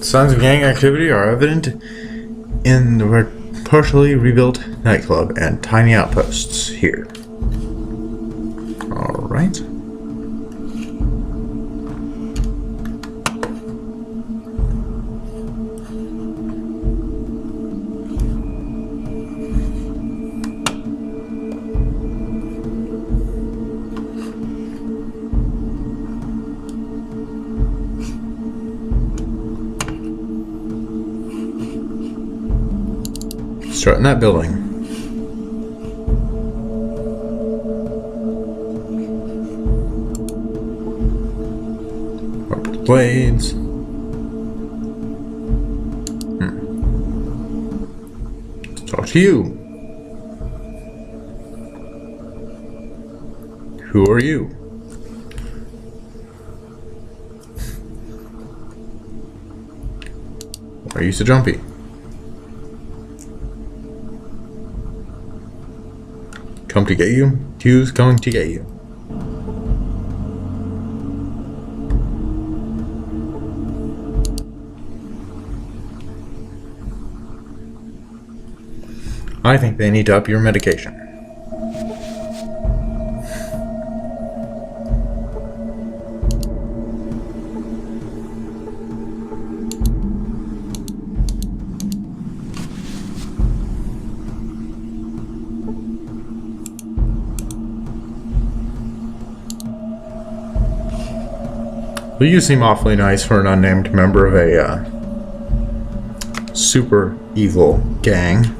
Signs of gang activity are evident in the partially rebuilt nightclub and tiny outposts here. Alright. Start in that building. Up the blades. Let's talk to you. Who are you? Why are you so jumpy? Come to get you? Who's coming to get you? I think they need to up your medication. Well, you seem awfully nice for an unnamed member of a super evil gang.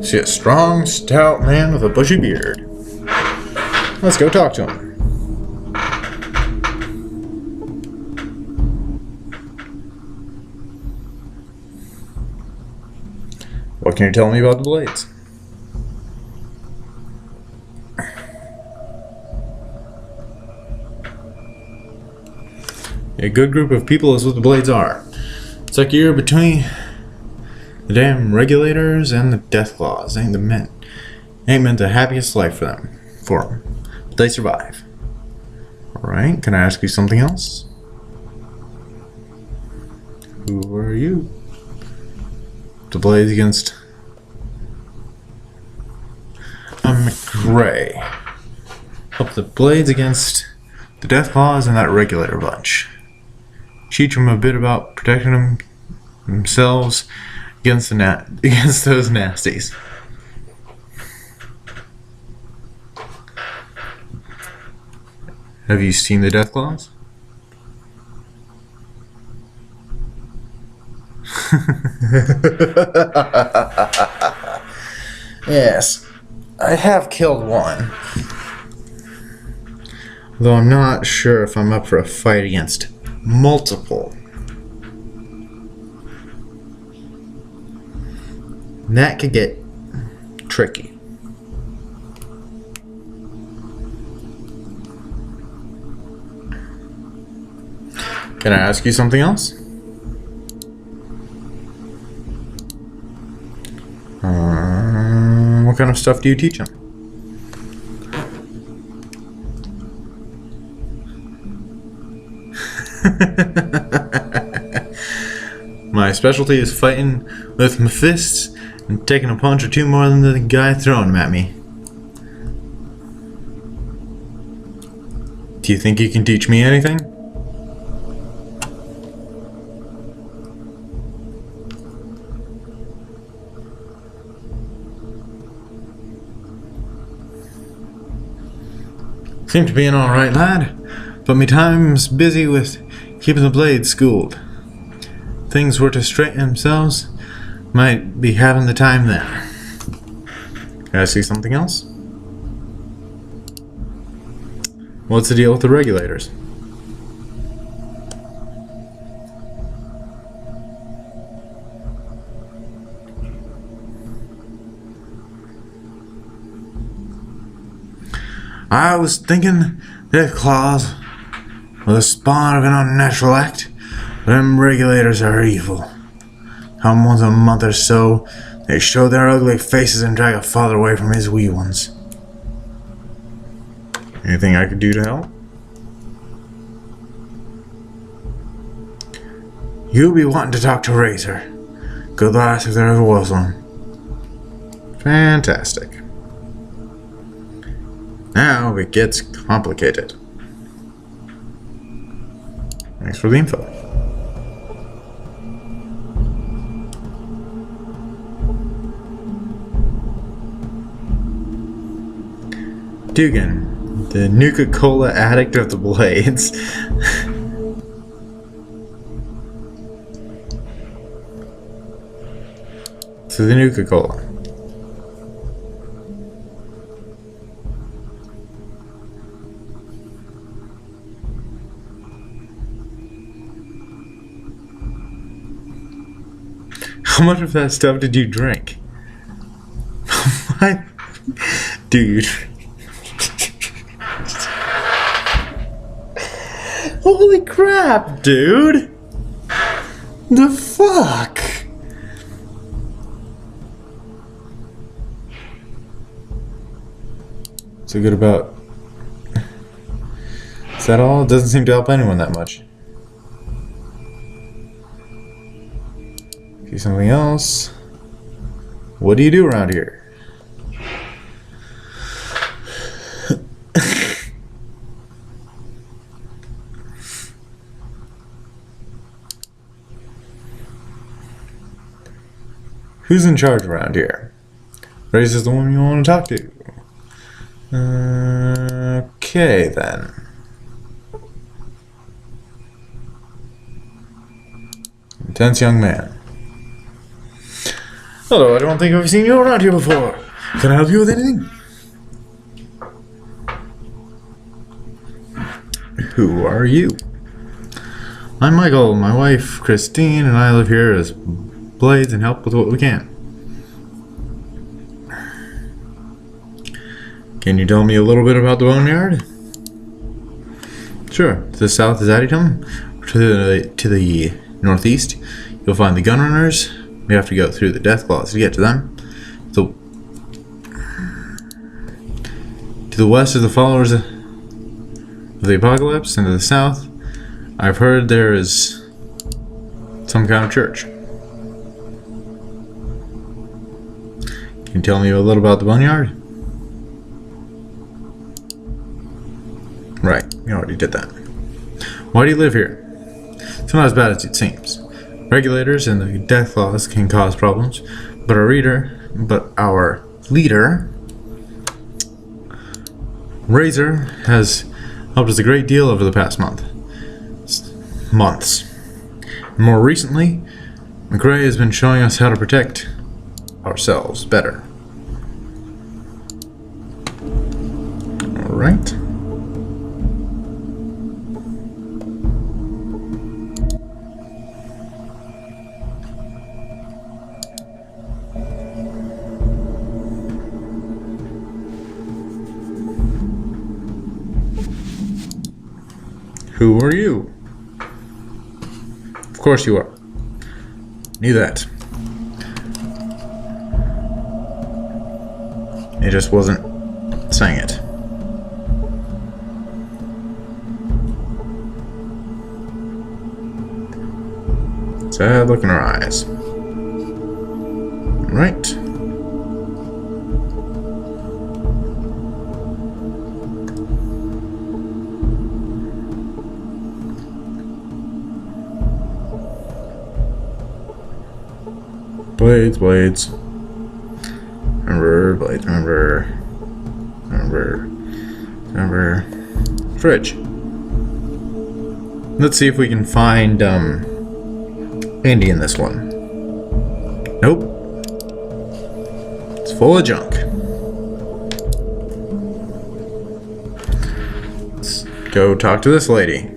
See a strong, stout man with a bushy beard. Let's go talk to him. What can you tell me about the Blades? A good group of people is what the Blades are. It's like you're between the damn regulators and the Deathclaws. Ain't meant the happiest life for them. But they survive. Alright, can I ask you something else? Who are you? The Blades against McRae. Up the Blades against the Deathclaws and that regulator bunch. Teach them a bit about protecting themselves against against those nasties. Have you seen the Deathclaws? Yes, I have killed one. Though I'm not sure if I'm up for a fight against multiple. That could get tricky. Can I ask you something else? What kind of stuff do you teach them? My specialty is fighting with my fists and taking a punch or two more than the guy throwing them at me. Do you think you can teach me anything? Seem to be an alright lad, but me time's busy with keeping the Blades schooled. Things were to straighten themselves, might be having the time then. Can I see something else? What's the deal with the regulators? I was thinking that claws were the spawn of an unnatural act. Them regulators are evil. Come once a month or so, they show their ugly faces and drag a father away from his wee ones. Anything I could do to help? You be wanting to talk to Razor. Good last if there ever was one. Fantastic. Now it gets complicated. Thanks for the info. Dugan, the Nuka-Cola addict of the blades. To the Nuka-Cola. How much of that stuff did you drink? What? Dude. Holy crap, dude! The fuck? So good about... Is that all? It doesn't seem to help anyone that much. See something else. What do you do around here? Who's in charge around here? Razor's the one you want to talk to. Okay then. Intense young man. Hello, I don't think I've seen you around here before. Can I help you with anything? Who are you? I'm Michael. My wife, Christine, and I live here as blades and help with what we can. Can you tell me a little bit about the boneyard? Sure. To the south is Addington. To the northeast, you'll find the Gunrunners. We have to go through the Deathclaws to get to them. So, to the west is the followers of the Apocalypse, and to the south, I've heard there is some kind of church. Can you tell me a little about the boneyard? Right, you already did that. Why do you live here? It's not as bad as it seems. Regulators and the Deathclaws can cause problems, but our leader, Razor, has helped us a great deal over the past months. More recently, McRae has been showing us how to protect ourselves better. All right. Who are you? Of course you are. Knew that. He just wasn't saying it. Sad look in her eyes. Right. Blades. Remember, blades, remember. Fridge. Let's see if we can find, Andy in this one. Nope. It's full of junk. Go talk to this lady.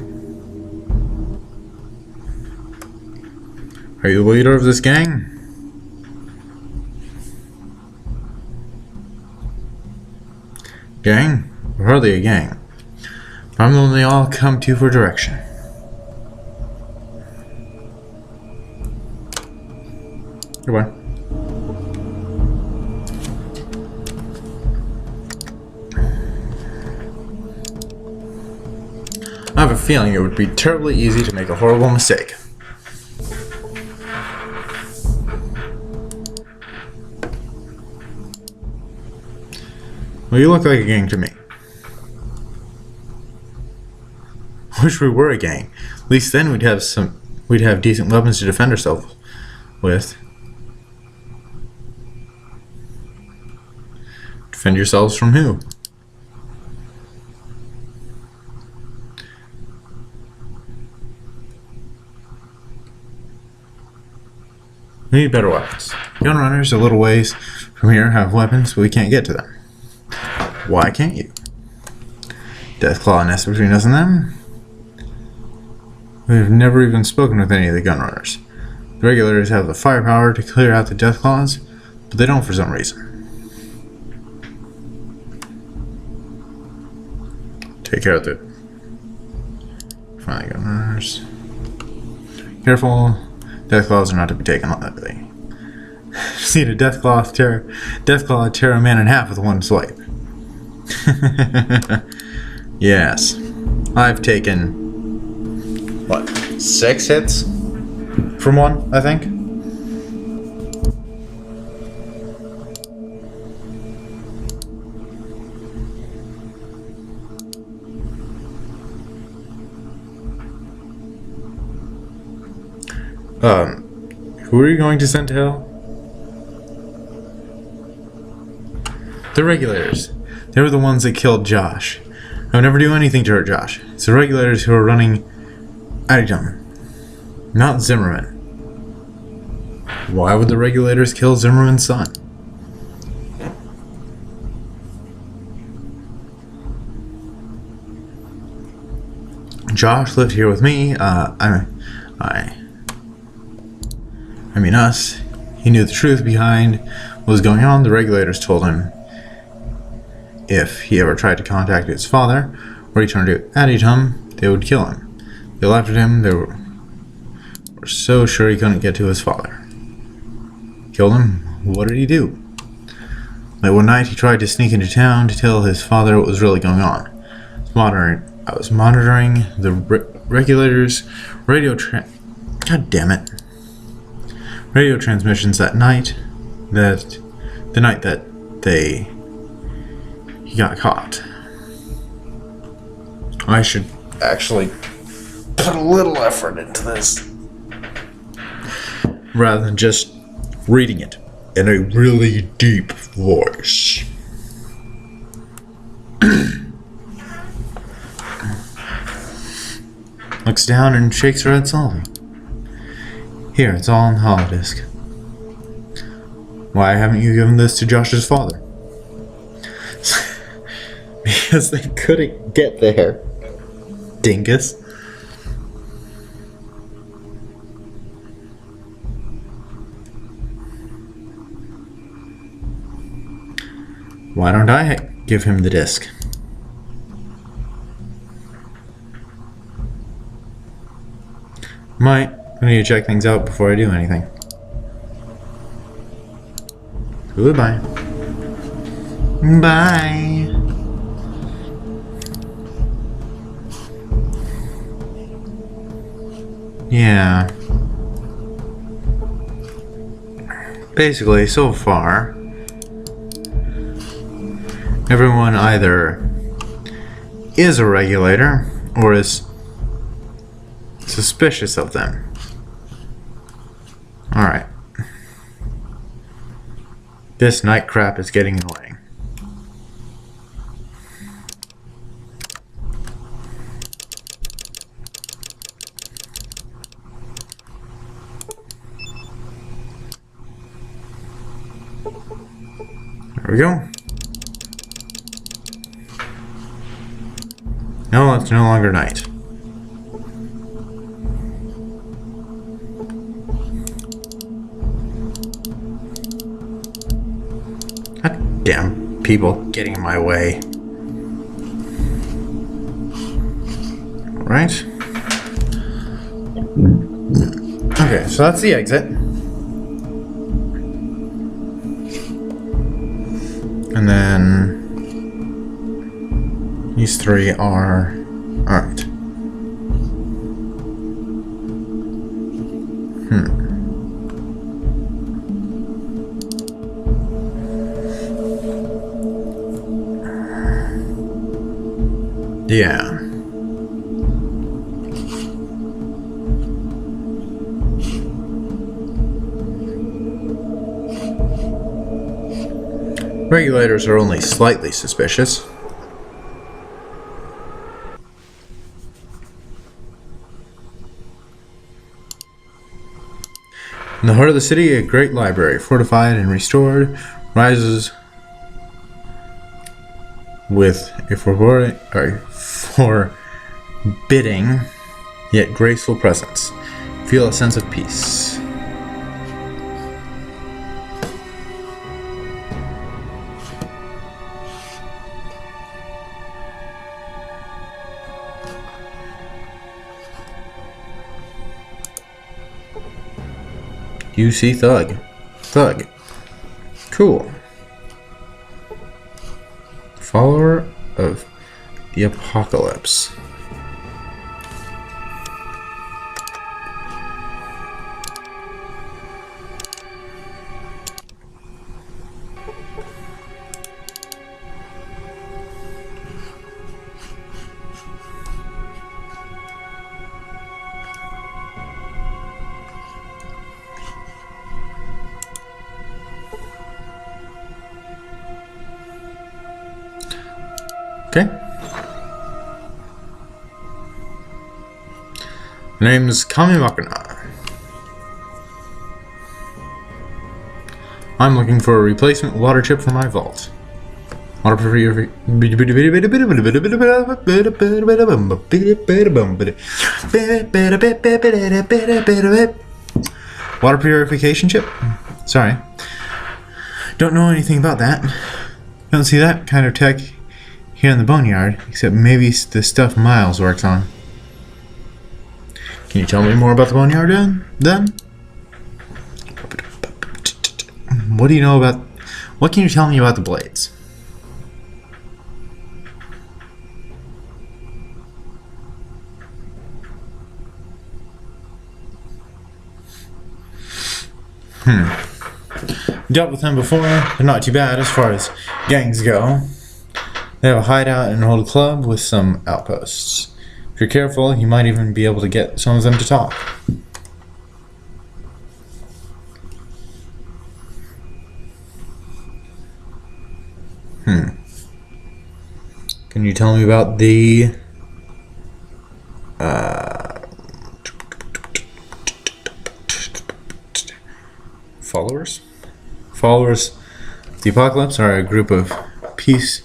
Are you the leader of this gang? Gang? We're hardly a gang. I'm the one they all come to for direction. Goodbye. I have a feeling it would be terribly easy to make a horrible mistake. Well, you look like a gang to me. Wish we were a gang. At least then we'd have decent weapons to defend ourselves with. Defend yourselves from who? We need better weapons. Gun runners a little ways from here have weapons, but we can't get to them. Why can't you? Deathclaw nests between us and them. We've never even spoken with any of the gun runners. The regulators have the firepower to clear out the Deathclaws, but they don't for some reason. Take care of the gun runners. Careful. Deathclaws are not to be taken lightly. See the Deathclaw tear a man in half with one swipe. Yes. I've taken, what, 6 hits from one, I think? Who are you going to send to hell? The regulators. They were the ones that killed Josh. I would never do anything to hurt Josh. It's the regulators who are running Addington, not Zimmerman. Why would the regulators kill Zimmerman's son? Josh lived here with me. I mean us. He knew the truth behind what was going on. The regulators told him if he ever tried to contact his father or returned to Addington, they would kill him. They laughed at him. They were so sure he couldn't get to his father. Killed him? What did he do? Late one night, he tried to sneak into town to tell his father what was really going on. I was monitoring the regulators' radio transmissions that night. The night that he got caught. I should actually put a little effort into this, rather than just reading it in a really deep voice. Looks down and shakes her head slowly. Here, it's all on the holodisk. Why haven't you given this to Josh's father? Because they couldn't get there. Dingus. Why don't I give him the disc? I need to check things out before I do anything. Goodbye. Bye. Yeah. Basically, so far, everyone either is a regulator or is suspicious of them. Alright. This night crap is getting annoying. There we go. No, it's no longer night. God damn people getting in my way. Right? Okay, so that's the exit. And then these three are alright. Yeah. Regulators are only slightly suspicious. In the heart of the city, a great library, fortified and restored, rises with a forbidding yet graceful presence. Feel a sense of peace. You see Thug. Thug. Cool. Follower of the Apocalypse. Okay. The name is Kamimakana. I'm looking for a replacement water chip for my vault. Water purification chip? Sorry. Don't know anything about that. Don't see that kind of tech here in the boneyard, except maybe the stuff Miles works on. Can you tell me more about the boneyard then? What do you know about... What can you tell me about the blades? Dealt with them before. They're not too bad as far as gangs go. They have a hideout and an old club with some outposts. If you're careful, you might even be able to get some of them to talk. Can you tell me about the... followers? Followers of the Apocalypse are a group of peace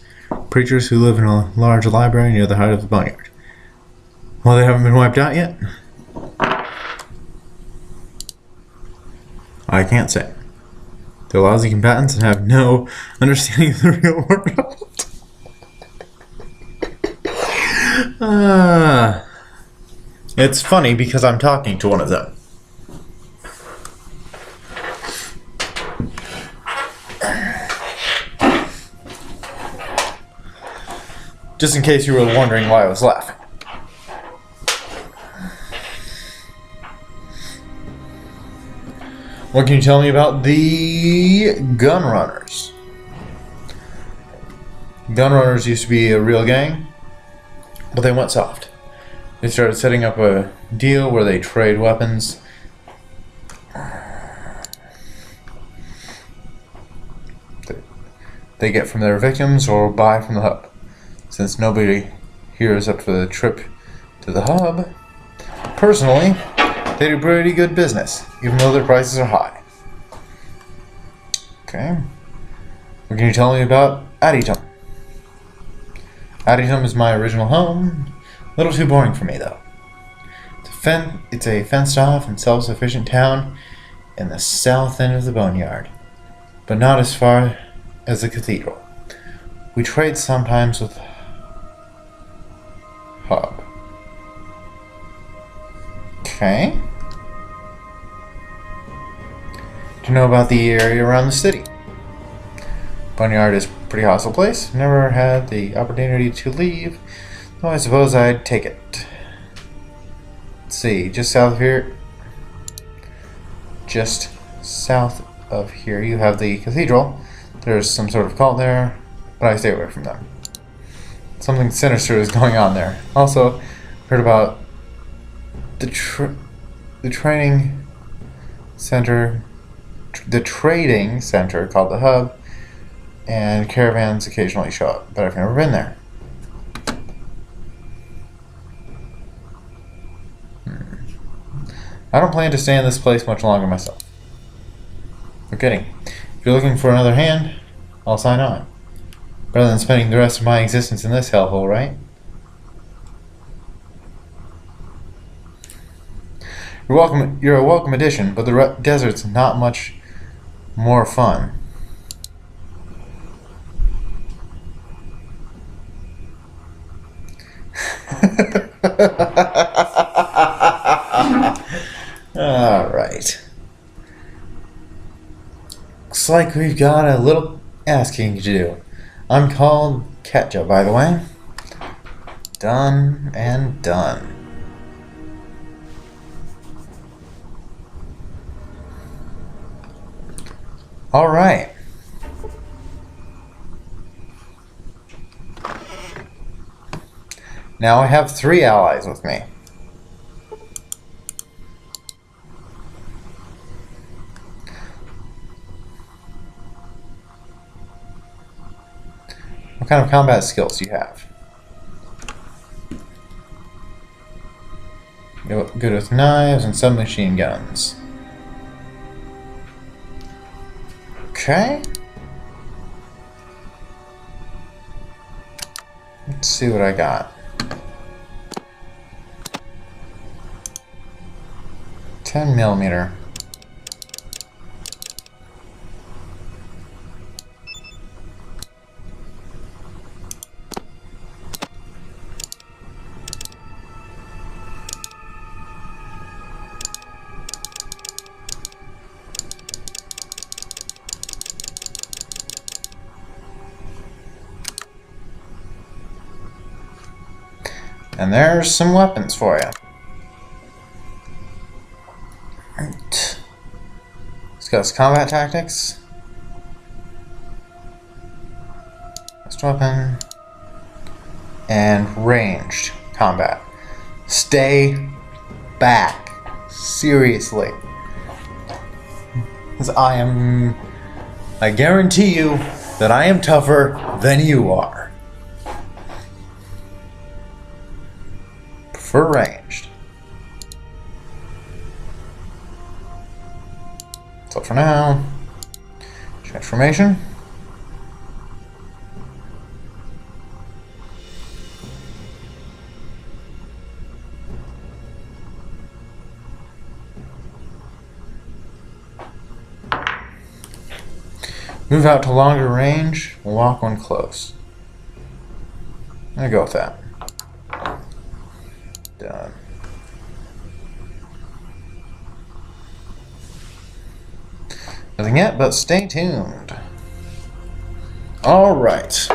preachers who live in a large library near the height of the boneyard. Well, they haven't been wiped out yet? I can't say. They're lousy combatants and have no understanding of the real world. It's funny because I'm talking to one of them. Just in case you were wondering why I was laughing. What can you tell me about the Gunrunners? Gunrunners used to be a real gang, but they went soft. They started setting up a deal where they trade weapons. They get from their victims or buy from the hub. Since nobody here is up for the trip to the hub, personally, they do pretty good business, even though their prices are high. Okay. What can you tell me about Adytum? Adytum is my original home. Little too boring for me, though. It's a fenced-off and self-sufficient town in the south end of the Boneyard, but not as far as the cathedral. We trade sometimes with Hub. Okay. Do you know about the area around the city? Boneyard is a pretty hostile place. Never had the opportunity to leave, though I suppose I'd take it. Let's see, just south of here you have the cathedral. There's some sort of cult there, but I stay away from them. Something sinister is going on there. Also, heard about the trading center called the Hub, and caravans occasionally show up, but I've never been there. I don't plan to stay in this place much longer myself. No kidding. If you're looking for another hand, I'll sign on. Better than spending the rest of my existence in this hellhole, right? You're a welcome addition, but the desert's not much more fun. Alright. Looks like we've got a little asking to do. I'm called Ketja, by the way. Done and done. Alright. Now I have 3 allies with me. What kind of combat skills do you have? You're good with knives and submachine guns. Okay. Let's see what I got. 10mm. And there's some weapons for you. Right. Discuss combat tactics. First weapon. And ranged combat. Stay back. Seriously. Because I guarantee you that I am tougher than you are. For ranged. So for now, transformation. Move out to longer range, walk when close. I'm gonna go with that. Done. Nothing yet, but stay tuned. All right.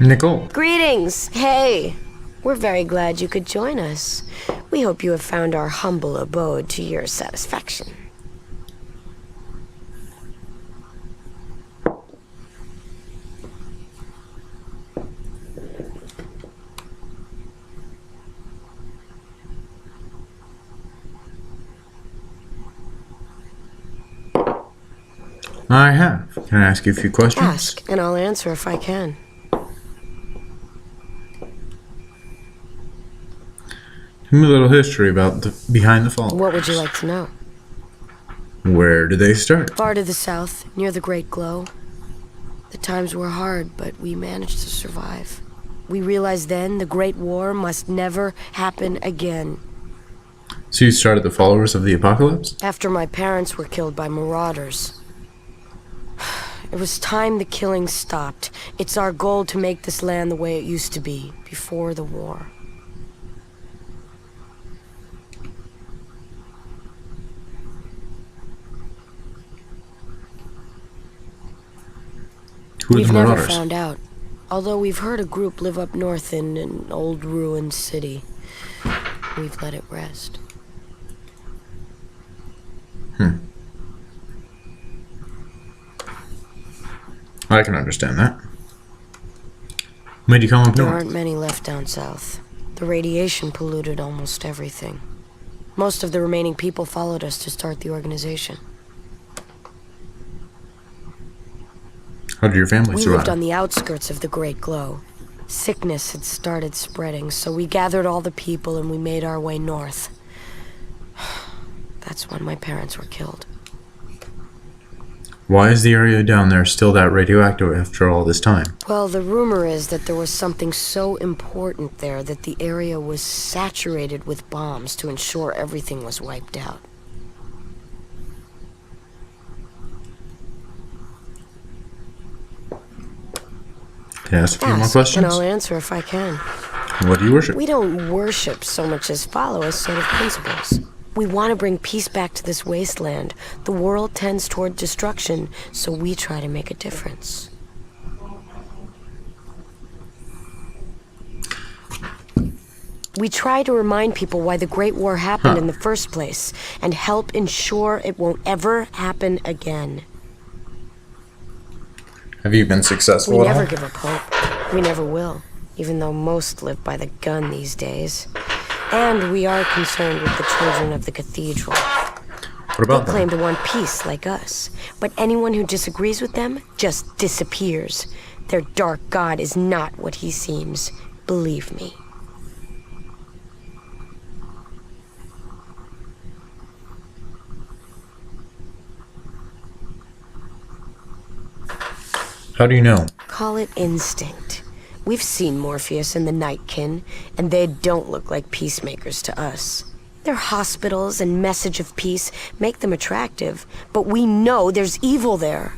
Nicole. Greetings! Hey! We're very glad you could join us. We hope you have found our humble abode to your satisfaction. I have. Can I ask you a few questions? Ask, and I'll answer if I can. Tell me a little history about behind the followers. What would you like to know? Where did they start? Far to the south, near the Great Glow. The times were hard, but we managed to survive. We realized then the Great War must never happen again. So you started the followers of the apocalypse? After my parents were killed by marauders. It was time the killing stopped. It's our goal to make this land the way it used to be, before the war. Who are We've the never marauders? found out. Although we've heard a group live up north in an old ruined city. We've let it rest. I can understand that. Made you come up There north? aren't many left down south. The radiation polluted almost everything. Most of the remaining people followed us to start the organization. How did your family We survive? lived on the outskirts of the Great Glow. Sickness had started spreading, so we gathered all the people and we made our way north. That's when my parents were killed. Why is the area down there still that radioactive after all this time? Well, the rumor is that there was something so important there that the area was saturated with bombs to ensure everything was wiped out. Can I ask a few more Ask, questions? and I'll answer if I can. What do you worship? We don't worship so much as follow a set of principles. We want to bring peace back to this wasteland. The world tends toward destruction, so we try to make a difference. We try to remind people why the Great War happened in the first place, and help ensure it won't ever happen again. Have you been successful We at all? never give up hope. We never will, even though most live by the gun these days. And we are concerned with the children of the cathedral. What about They claim them? to want peace like us, but anyone who disagrees with them just disappears. Their dark god is not what he seems. Believe me. How do you know? Call it instinct. We've seen Morpheus and the Nightkin, and they don't look like peacemakers to us. Their hospitals and message of peace make them attractive, but we know there's evil there.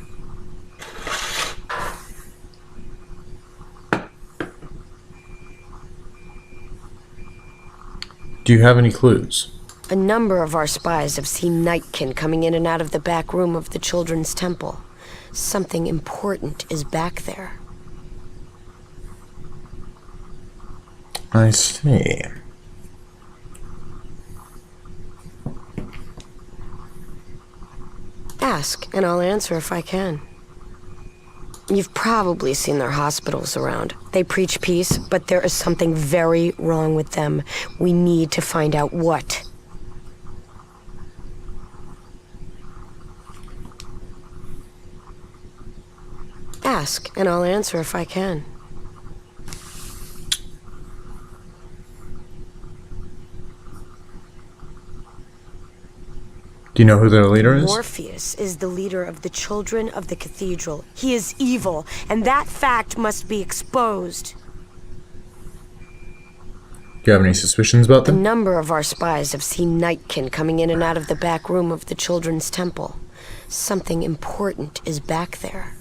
Do you have any clues? A number of our spies have seen Nightkin coming in and out of the back room of the Children's Temple. Something important is back there. I see. Ask, and I'll answer if I can. You've probably seen their hospitals around. They preach peace, but there is something very wrong with them. We need to find out what. Ask, and I'll answer if I can. Do you know who their leader is? Morpheus is the leader of the Children of the Cathedral. He is evil, and that fact must be exposed. Do you have any suspicions about A them? number of our spies have seen Nightkin coming in and out of the back room of the Children's Temple. Something important is back there.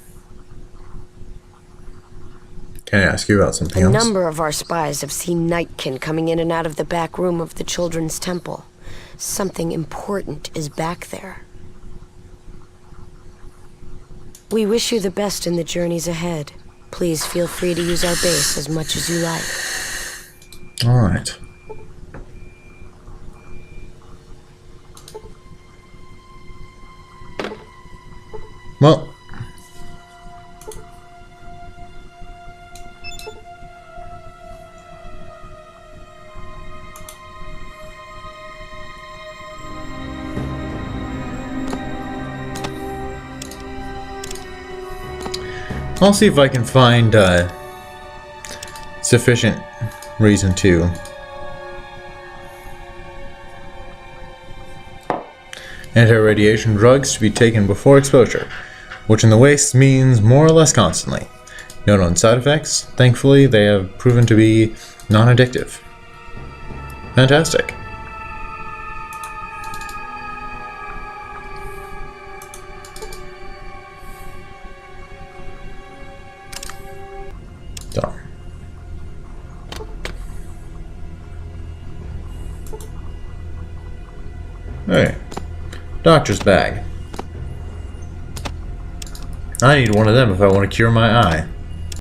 Can I ask you about something A else? number of our spies have seen Nightkin coming in and out of the back room of the Children's Temple. Something important is back there. We wish you the best in the journeys ahead. Please feel free to use our base as much as you like. Alright. Well. I'll see if I can find sufficient reason to anti-radiation drugs to be taken before exposure, which in the waste means more or less constantly. No known side effects. Thankfully, they have proven to be non-addictive. Fantastic. So. Hey, doctor's bag. I need one of them if I want to cure my eye.